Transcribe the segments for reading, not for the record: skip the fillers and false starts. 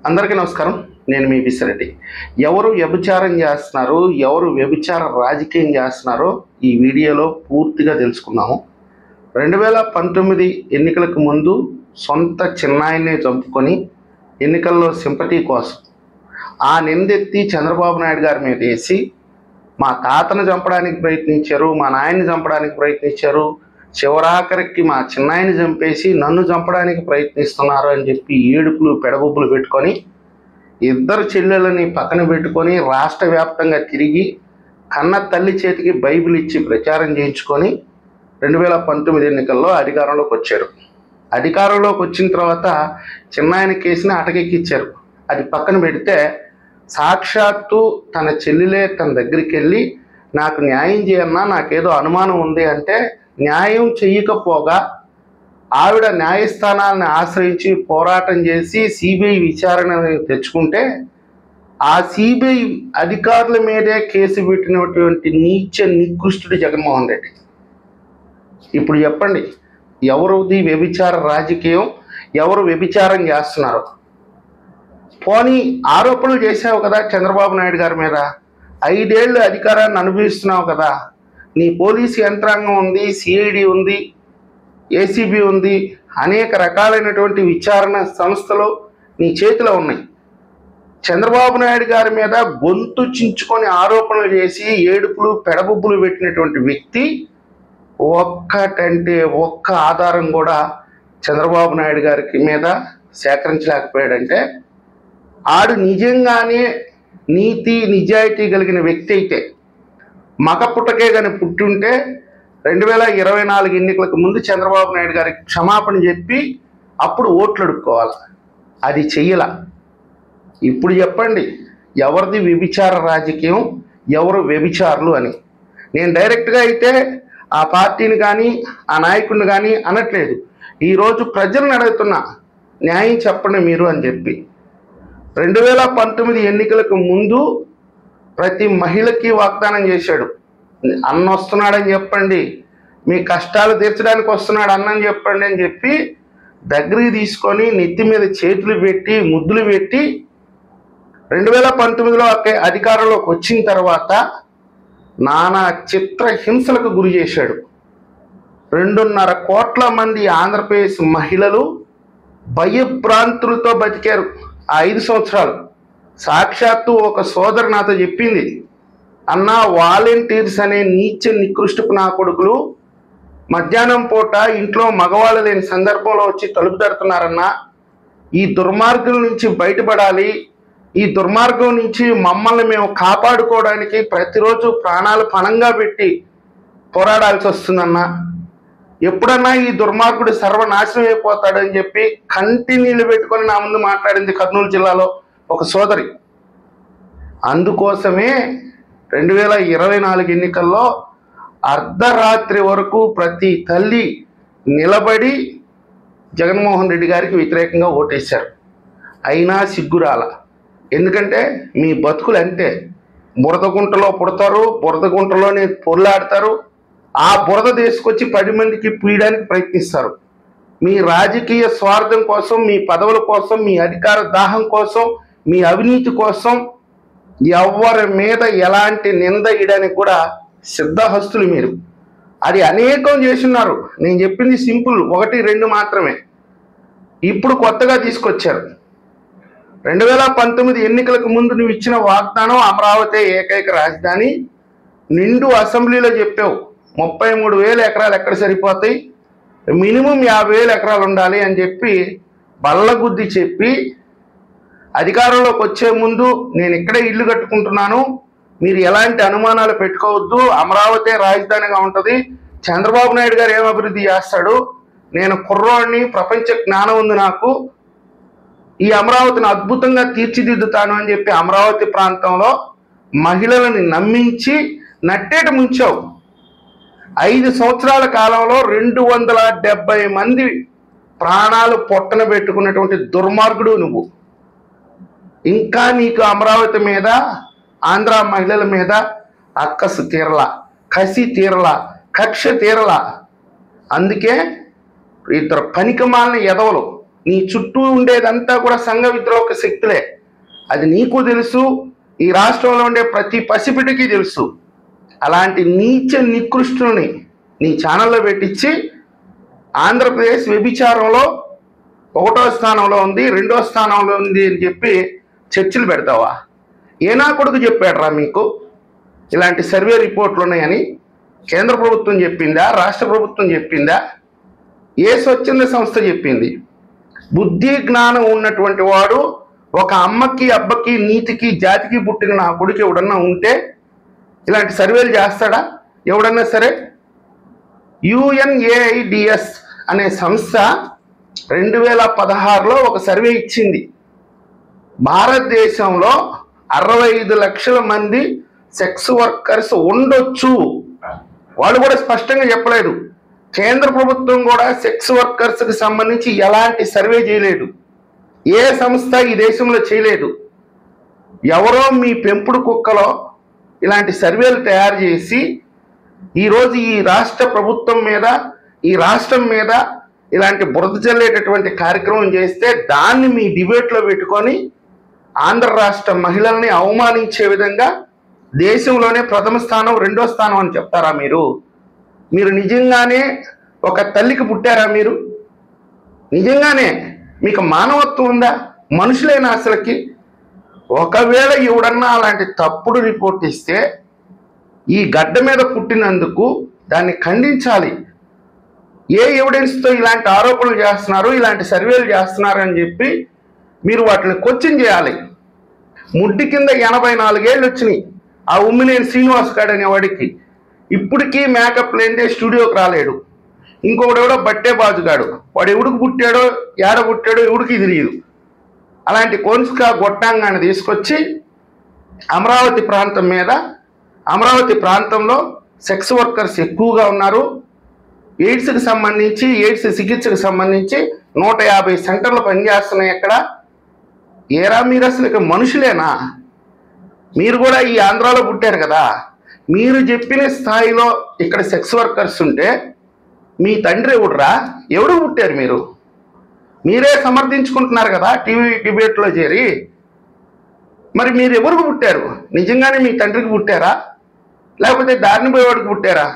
అందరికీ నమస్కారం. నేను మీ బిసిరెడ్డి. ఎవరు వ్యభిచారం చేస్తున్నారు, ఎవరు వ్యభిచార రాజకీయం చేస్తున్నారో ఈ వీడియోలో పూర్తిగా తెలుసుకున్నాము. 2019 ఎన్నికలకు ముందు సొంత చిన్నాయన్నే చంపుకొని ఎన్నికల్లో సింపతి కోసం ఆ నిందెత్తి చంద్రబాబు నాయుడు గారి మీద వేసి మా తాతను చంపడానికి ప్రయత్నించారు, మా నాయన్ని చంపడానికి ప్రయత్నించారు, చివరాఖరికి మా చిన్నాయన్ని చంపేసి నన్ను చంపడానికి ప్రయత్నిస్తున్నారు అని చెప్పి ఏడుపులు పెడబొబ్బులు పెట్టుకొని ఇద్దరు చెల్లెలని పక్కన పెట్టుకొని రాష్ట్ర వ్యాప్తంగా తిరిగి కన్న తల్లి చేతికి బైబిల్ ఇచ్చి ప్రచారం చేయించుకొని 2019 ఎన్నికల్లో అధికారంలోకి వచ్చారు. అధికారంలోకి వచ్చిన తర్వాత చిన్నాయన కేసుని అటకెక్కిచ్చారు. అది పక్కన పెడితే సాక్షాత్తు తన చెల్లెలే తన దగ్గరికి వెళ్ళి నాకు న్యాయం చేయన్నా, నాకేదో అనుమానం ఉంది అంటే న్యాయం చెయ్యకపోగా ఆవిడ న్యాయస్థానాలను ఆశ్రయించి పోరాటం చేసి సిబిఐ విచారణ తెచ్చుకుంటే ఆ సిబిఐ అధికారుల మీదే కేసు పెట్టినటువంటి నీచ నికృష్టుడు జగన్మోహన్ రెడ్డి. ఇప్పుడు చెప్పండి, ఎవరిది వ్యభిచార రాజకీయం, ఎవరు వ్యభిచారం చేస్తున్నారు? పోనీ ఆరోపణలు చేసావు కదా చంద్రబాబు నాయుడు గారి మీద, 5 ఏళ్ళు అధికారాన్ని అనుభవిస్తున్నావు కదా, నీ పోలీసు యంత్రాంగం ఉంది, సిఐడి ఉంది, ఏసీబీ ఉంది, అనేక రకాలైనటువంటి విచారణ సంస్థలు నీ చేతిలో ఉన్నాయి. చంద్రబాబు నాయుడు గారి మీద గొంతు చించుకొని ఆరోపణలు చేసి ఏడుపులు పెడబొబ్బులు పెట్టినటువంటి వ్యక్తి ఒక్క ఆధారం కూడా చంద్రబాబు నాయుడు గారికి మీద సేకరించలేకపోయాడంటే ఆడు నిజంగానే నీతి నిజాయితీ కలిగిన వ్యక్తి అయితే మగ పుట్టకే కానీ పుట్టుంటే 2024 ఎన్నికలకు ముందు చంద్రబాబు నాయుడు గారికి క్షమాపణ చెప్పి అప్పుడు ఓట్లు అడుక్కోవాలి. అది చెయ్యాల. ఇప్పుడు చెప్పండి, ఎవరిది వ్యభిచార రాజకీయం, ఎవరు వ్యభిచారులు అని. నేను డైరెక్ట్గా అయితే ఆ పార్టీని కానీ ఆ నాయకుడిని కానీ అనట్లేదు. ఈరోజు ప్రజలను అడుగుతున్నా, న్యాయం చెప్పండి మీరు అని చెప్పి. 2019 ఎన్నికలకు ముందు ప్రతి మహిళకి వాగ్దానం చేశాడు, అన్న వస్తున్నాడని చెప్పండి, మీ కష్టాలు తీర్చడానికి వస్తున్నాడు అన్నని చెప్పండి అని చెప్పి దగ్గరికి తీసుకొని నెత్తి మీద చేతులు పెట్టి ముద్దులు పెట్టి 2019లో అధికారంలోకి వచ్చిన తర్వాత నానా చిత్ర హింసలకు గురి చేశాడు. 2.5 కోట్ల మంది ఆంధ్రప్రదేశ్ మహిళలు భయభ్రాంతులతో బతికారు ఆ 5 సంవత్సరాలు. సాక్షాత్తు ఒక సోదరు నాతో చెప్పింది, అన్న వాలంటీర్స్ అనే నీచ నికృష్టపు నా కొడుకులు మధ్యాహ్నం పూట ఇంట్లో మగవాళ్ళు లేని సందర్భంలో వచ్చి తలుపు తడుతున్నారన్నా, ఈ దుర్మార్గుల నుంచి బయటపడాలి, ఈ దుర్మార్గం నుంచి మమ్మల్ని మేము కాపాడుకోవడానికి ప్రతిరోజు ప్రాణాలు పణంగా పెట్టి పోరాడాల్సి వస్తుందన్నా, ఎప్పుడన్నా ఈ దుర్మార్గుడు సర్వనాశనం అయిపోతాడని చెప్పి కంటి నీళ్లు పెట్టుకొని నా ముందు మాట్లాడింది కర్నూలు జిల్లాలో ఒక సోదరి. అందుకోసమే 2024 ఎన్నికల్లో అర్ధరాత్రి వరకు ప్రతి తల్లి నిలబడి జగన్మోహన్ రెడ్డి గారికి వ్యతిరేకంగా ఓటేశారు. అయినా సిగ్గురాల. ఎందుకంటే మీ బతుకులు అంతే, బురద గుంటలో పుడతారు, బురద గుంటలోనే పొర్లాడతారు, ఆ బురద తీసుకొచ్చి 10 మందికి పీయడానికి ప్రయత్నిస్తారు. మీ రాజకీయ స్వార్థం కోసం, మీ పదవుల కోసం, మీ అధికార దాహం కోసం, మీ అవినీతి కోసం ఎవరి మీద ఎలాంటి నింద ఇయడానికి కూడా సిద్ధహస్తులు మీరు. అది అనేకం చేస్తున్నారు. నేను చెప్పింది సింపుల్, 1, 2 మాత్రమే. ఇప్పుడు కొత్తగా తీసుకొచ్చారు. 2019 ఎన్నికలకు ముందు నువ్వు ఇచ్చిన వాగ్దానం అమరావతి ఏకైక రాజధాని. నిండు అసెంబ్లీలో చెప్పావు 33,000 ఎకరాలు ఎక్కడ సరిపోతాయి, మినిమం 50,000 ఎకరాలు ఉండాలి అని చెప్పి బల్లగుద్ది చెప్పి అధికారంలోకి వచ్చే ముందు నేను ఇక్కడే ఇల్లు కట్టుకుంటున్నాను, మీరు ఎలాంటి అనుమానాలు పెట్టుకోవద్దు, అమరావతి రాజధానిగా ఉంటుంది, చంద్రబాబు నాయుడు గారు ఏం అభివృద్ధి చేస్తాడు, నేను కుర్రోడిని, ప్రపంచ జ్ఞానం ఉంది నాకు, ఈ అమరావతిని అద్భుతంగా తీర్చిదిద్దుతాను అని చెప్పి అమరావతి ప్రాంతంలో మహిళలను నమ్మించి నట్టేట ముంచావు. 5 సంవత్సరాల కాలంలో 270 మంది ప్రాణాలు పొట్టన పెట్టుకున్నటువంటి దుర్మార్గుడు నువ్వు. ఇంకా నీకు అమరావతి మీద, ఆంధ్ర మహిళల మీద అక్కసు తీరలా, కసి తీరలా, కక్ష తీరలా. అందుకే ఇద్దరు పనికిమాలిన ఎదవలు నీ చుట్టూ ఉండేదంతా కూడా సంఘ విద్రోహక శక్తులే. అది నీకు తెలుసు, ఈ రాష్ట్రంలో ఉండే ప్రతి పసిపిటికి తెలుసు. అలాంటి నీచ నికృష్టుల్ని నీ ఛానల్లో పెట్టించి ఆంధ్రప్రదేశ్ వ్యభిచారంలో 1వ స్థానంలో ఉంది, 2వ స్థానంలో ఉంది అని చెప్పి చర్చలు పెడతావా? ఏనా కొడుకు చెప్పాడరా మీకు ఇలాంటి సర్వే రిపోర్ట్లు ఉన్నాయని? కేంద్ర ప్రభుత్వం చెప్పిందా? రాష్ట్ర ప్రభుత్వం చెప్పిందా? ఏ స్వచ్ఛంద సంస్థ చెప్పింది? బుద్ధి జ్ఞానం ఉన్నటువంటి వాడు, ఒక అమ్మకి అబ్బకి నీతికి జాతికి పుట్టిన నా కొడుకు ఎవడన్నా ఉంటే ఇలాంటి సర్వేలు చేస్తాడా ఎవడన్నా సరే? UNAIDS అనే సంస్థ 2016లో ఒక సర్వే ఇచ్చింది. భారతదేశంలో 65 లక్షల మంది సెక్స్ వర్కర్స్ ఉండొచ్చు. వాళ్ళు కూడా స్పష్టంగా చెప్పలేదు. కేంద్ర ప్రభుత్వం కూడా సెక్స్ వర్కర్స్కి సంబంధించి ఎలాంటి సర్వే చేయలేదు. ఏ సంస్థ ఈ దేశంలో చేయలేదు. ఎవరో మీ పెంపుడు కుక్కలో ఇలాంటి సర్వేలు తయారు చేసి ఈరోజు ఈ రాష్ట్ర ప్రభుత్వం మీద, ఈ రాష్ట్రం మీద ఇలాంటి బురద చల్లేటటువంటి కార్యక్రమం చేస్తే దాన్ని మీ డిబేట్లో పెట్టుకొని ఆంధ్ర రాష్ట్ర మహిళల్ని అవమానించే విధంగా దేశంలోనే ప్రథమ స్థానం, 2వ స్థానం అని చెప్తారా మీరు? మీరు నిజంగానే ఒక తల్లికి పుట్టారా? మీరు నిజంగానే మీకు మానవత్వం ఉందా? మనుషులైన అసలుకి ఒకవేళ ఎవడన్నా అలాంటి తప్పుడు రిపోర్ట్ ఇస్తే ఈ గడ్డ మీద పుట్టినందుకు దాన్ని ఖండించాలి. ఏ ఎవిడెన్స్తో ఇలాంటి ఆరోపణలు చేస్తున్నారు, ఇలాంటి సర్వేలు చేస్తున్నారు అని చెప్పి మీరు వాటిని క్వశ్చన్ చేయాలి. ముడ్డి కింద 84 ఏళ్ళు వచ్చినాయి ఆ ఉమ్మినేని శ్రీనివాస్ గారు అనేవాడికి. ఇప్పటికీ మేకప్ లేనిదే స్టూడియోకి రాలేడు. ఇంకొకడు ఎవడో బట్టే బాజుగాడు, వాడు ఎవడికి పుట్టాడో ఏడ పుట్టాడో ఎవడికి తెలియదు. అలాంటి కోన్స్కా గొట్టాంగాన్ని తీసుకొచ్చి అమరావతి ప్రాంతం మీద, అమరావతి ప్రాంతంలో సెక్స్ వర్కర్స్ ఎక్కువగా ఉన్నారు, ఎయిడ్స్కి సంబంధించి, ఎయిడ్స్ చికిత్సకు సంబంధించి 150 సెంటర్లు పనిచేస్తున్నాయి అక్కడ. ఏరా మీరు అసలు మనుషులేనా? మీరు కూడా ఈ ఆంధ్రాలో పుట్టారు కదా. మీరు చెప్పిన స్థాయిలో ఇక్కడ సెక్స్ వర్కర్స్ ఉంటే మీ తండ్రి ఎవడురా? ఎవడు పుట్టారు మీరు? మీరే సమర్థించుకుంటున్నారు కదా టీవీ డిబేట్లో చేరి. మరి మీరు ఎవరికి పుట్టారు? నిజంగానే మీ తండ్రికి పుట్టారా, లేకపోతే దారిని పోయేవాడికి పుట్టారా?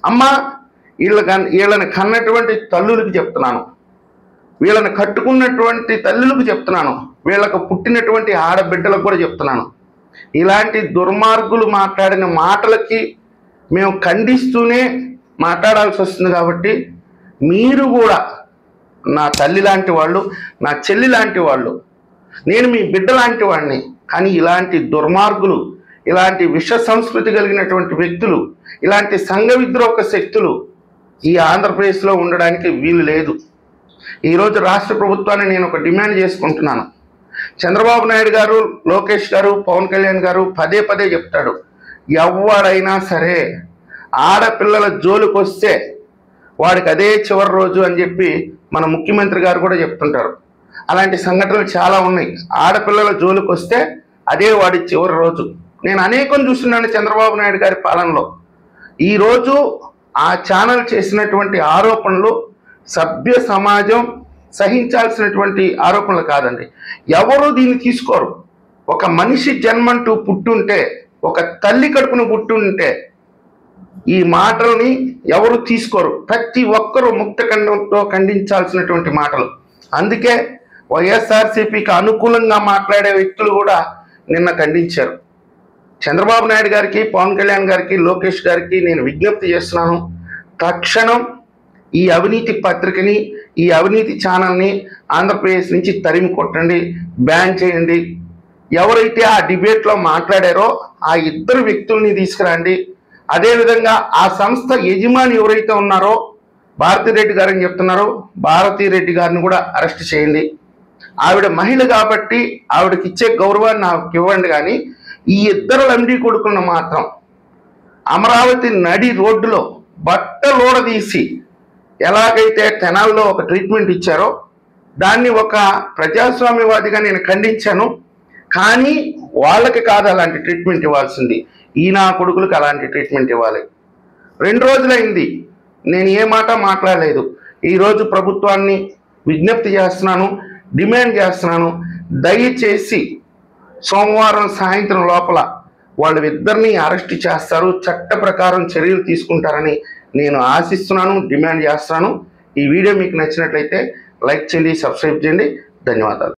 అమ్మ, వీళ్ళని కన్నటువంటి తల్లులకు చెప్తున్నాను, వీళ్ళని కట్టుకున్నటువంటి తల్లులకు చెప్తున్నాను, వీళ్ళకు పుట్టినటువంటి ఆడబిడ్డలకు కూడా చెప్తున్నాను. ఇలాంటి దుర్మార్గులు మాట్లాడిన మాటలకి మేము ఖండిస్తూనే మాట్లాడాల్సి వస్తుంది. కాబట్టి మీరు కూడా నా తల్లి లాంటి వాళ్ళు, నా చెల్లి లాంటి వాళ్ళు, నేను మీ బిడ్డ లాంటి వాడిని. కానీ ఇలాంటి దుర్మార్గులు, ఇలాంటి విష సంస్కృతి కలిగినటువంటి వ్యక్తులు, ఇలాంటి సంఘ విద్రోహక శక్తులు ఈ ఆంధ్రప్రదేశ్లో ఉండడానికి వీలు లేదు. ఈరోజు రాష్ట్ర ప్రభుత్వాన్ని నేను ఒక డిమాండ్ చేసుకుంటున్నాను. చంద్రబాబు నాయుడు గారు, లోకేష్ గారు, పవన్ కళ్యాణ్ గారు పదే పదే చెప్తాడు, ఎవడైనా సరే ఆడపిల్లల జోలికి వస్తే వాడికి అదే చివరి రోజు అని చెప్పి మన ముఖ్యమంత్రి గారు కూడా చెప్తుంటారు. అలాంటి సంఘటనలు చాలా ఉన్నాయి. ఆడపిల్లల జోలికి వస్తే అదే వాడి చివరి రోజు. నేను అనేకం చూస్తున్నాను చంద్రబాబు నాయుడు గారి పాలనలో. ఈరోజు ఆ ఛానల్ చేసినటువంటి ఆరోపణలు సభ్య సమాజం సహించాల్సినటువంటి ఆరోపణలు కాదండి. ఎవరు దీన్ని తీసుకోరు. ఒక మనిషి జన్మంటూ పుట్టుంటే, ఒక తల్లి కడుపును పుట్టుంటే ఈ మాటల్ని ఎవరు తీసుకోరు. ప్రతి ఒక్కరూ ముక్త ఖండంతో ఖండించాల్సినటువంటి మాటలు. అందుకే వైఎస్ఆర్సీపీకి అనుకూలంగా మాట్లాడే వ్యక్తులు కూడా నిన్న ఖండించారు. చంద్రబాబు నాయుడు గారికి, పవన్ కళ్యాణ్ గారికి, లోకేష్ గారికి నేను విజ్ఞప్తి చేస్తున్నాను, తక్షణం ఈ అవినీతి పత్రికని, ఈ అవినీతి ఛానల్ని ఆంధ్రప్రదేశ్ నుంచి తరిమి కొట్టండి, బ్యాన్ చేయండి. ఎవరైతే ఆ డిబేట్లో మాట్లాడారో ఆ ఇద్దరు వ్యక్తుల్ని తీసుకురండి. అదేవిధంగా ఆ సంస్థ యజమాని ఎవరైతే ఉన్నారో భారతిరెడ్డి గారని చెప్తున్నారో భారతిరెడ్డి గారిని కూడా అరెస్ట్ చేయండి. ఆవిడ మహిళ కాబట్టి ఆవిడకి ఇచ్చే గౌరవాన్ని నాకు ఇవ్వండి. కానీ ఈ ఇద్దరు లంబడి కొడుకులను మాత్రం అమరావతి నడి రోడ్డులో బట్టలోడ తీసి ఎలాగైతే తెనాల్లో ఒక ట్రీట్మెంట్ ఇచ్చారో దాన్ని ఒక ప్రజాస్వామ్యవాదిగా నేను ఖండించాను. కానీ వాళ్ళకి కాదు అలాంటి ట్రీట్మెంట్ ఇవ్వాల్సింది, ఈ నా కొడుకులకు అలాంటి ట్రీట్మెంట్ ఇవ్వాలి. 2 రోజులైంది నేను ఏ మాట మాట్లాడలేదు. ఈరోజు ప్రభుత్వాన్ని విజ్ఞప్తి చేస్తున్నాను, డిమాండ్ చేస్తున్నాను. దయచేసి సోమవారం సాయంత్రం లోపల వాళ్ళిద్దరిని అరెస్ట్ చేస్తారు, చట్ట ప్రకారం చర్యలు తీసుకుంటారని నేను ఆశిస్తున్నాను, డిమాండ్ చేస్తున్నాను. ఈ వీడియో మీకు నచ్చినట్లయితే లైక్ చేయండి, సబ్స్క్రైబ్ చేయండి. ధన్యవాదాలు.